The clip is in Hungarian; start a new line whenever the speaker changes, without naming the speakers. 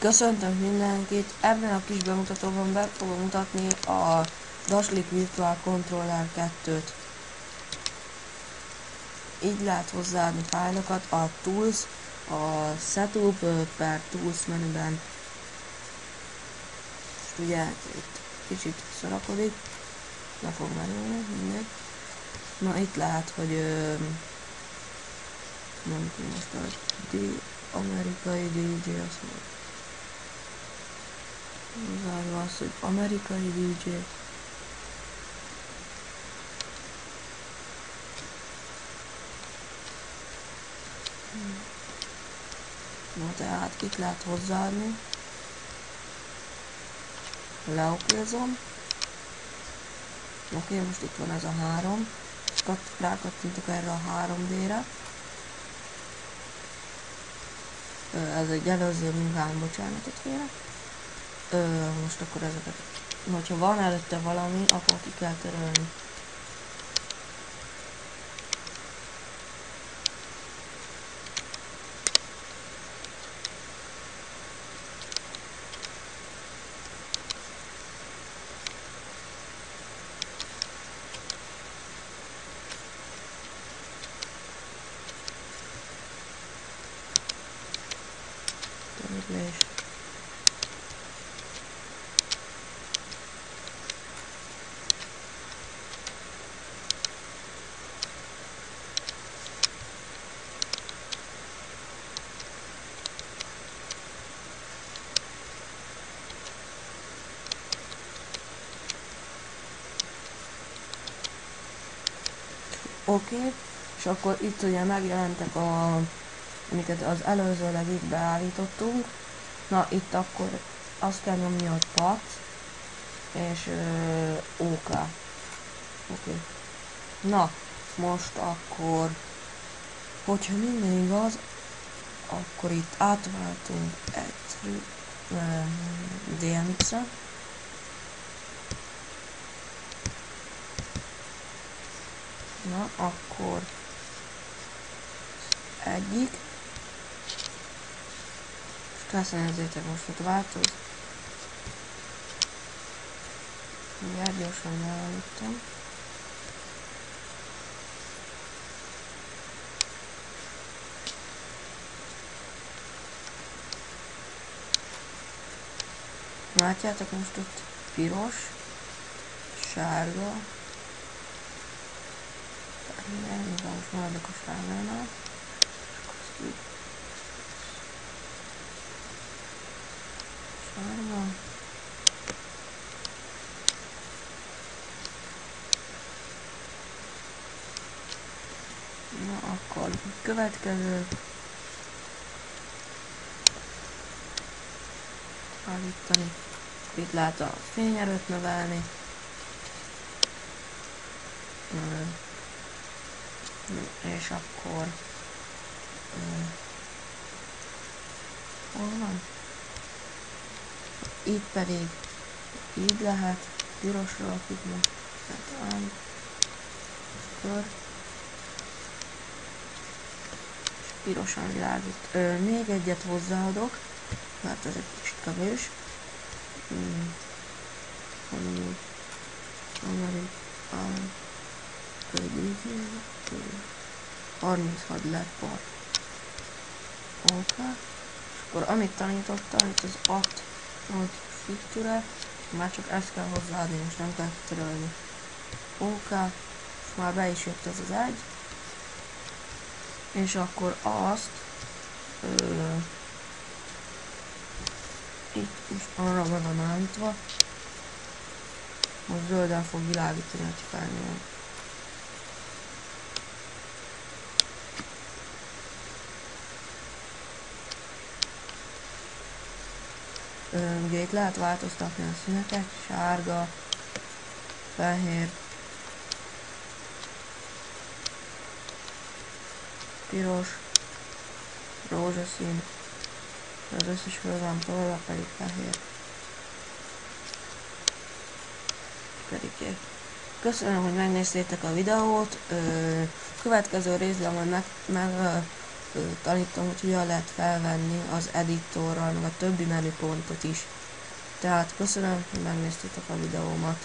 Köszöntök mindenkit! Ebben a kis bemutatóban be fogom mutatni a Dashlink Virtual Controller 2-t. Így lehet hozzáadni fájlokat a Tools, a Setup per Tools menüben. Most ugye itt kicsit szarakodik, le fog merülni, mindegy. Na itt lehet, hogy mondjuk most a amerikai DJ azt mondja. Zárva az, hogy amerikai DJ. Na tehát itt lehet hozzáadni. Leokézom. Oké, most itt van ez a 3. Rákattintok erre a 3D-re. Ez egy előző munkám, bocsánatot kérek. Most akkor ezeket, hogyha van előtte valami, akkor ki kell törölni. Törlés. Oké, és akkor itt ugye megjelentek amiket az előzőleg itt beállítottunk. Na itt akkor azt kell nyomni, hogy pat és OK. Oké. Na, most akkor, hogyha minden igaz, akkor itt átváltunk egy DMX-re. Na, akkor egyik. És kezdenézzétek most ott változ. Mindjárt gyorsan beállítom. Látjátok most ott piros, sárga, mivel most maradok a sárgánál, sárga, na akkor következő, állítani, itt lehet a fényerőt növelni, és akkor hol van? Itt pedig így lehet, pirosra rakjuk most, tehát kör, és pirosan világít. Még egyet hozzáadok, mert ez egy kicsit kevés. Mondjuk amerikai 36 lett par. OK. És akkor amit tanítottam, itt az Add Feature, már csak ezt kell hozzáadni, és nem kell törölni. OK. És már be is jött ez az egy. És akkor azt itt most arra van állítva, most zölden fog világítani, hogy felnyom. Ugye itt lehet változtatni a színeket, sárga, fehér, piros, rózsaszín, az összes földön tovább pedig fehér. Pedig kék. Köszönöm, hogy megnéztétek a videót. Következő részben majd tanítom, hogy hogyan lehet felvenni az editorral, meg a többi menüpontot is. Tehát köszönöm, hogy megnéztétek a videómat.